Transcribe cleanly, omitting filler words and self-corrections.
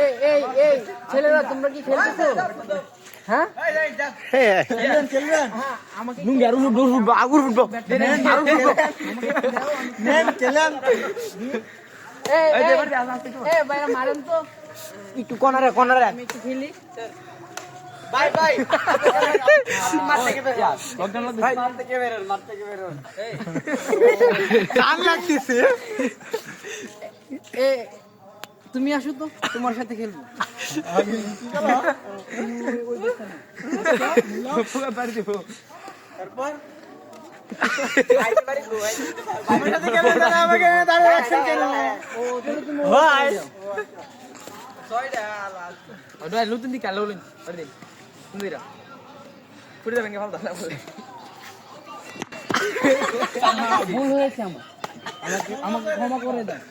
এই এই এই ছেলেরা তোমরা কি খেলতেছো? হ্যাঁ আমাকে লুঙ্গি আর উঠবো আগুর উঠবো ভাইরা মারেন তো একটু কনারে কনারে আমি একটু খেলি বাই বাই মারতে কে বের মারতে কে বের মারতে কে বের এই কান লাগতেছে এ তুমি আসো তো তোমার সাথে খেলবো তারপর আমার সাথে খেলবে না আমাকে তাহলে অ্যাকশন কেন ও চলো তুমি ভাই ছয়টা লাস্ট ওই লুতুন দি কালো লুন আরে দে তুমিরা পুরো ভেঙে ফেল দাও বলে ভুল হয়েছে আমার আমাকে ক্ষমা করে দাও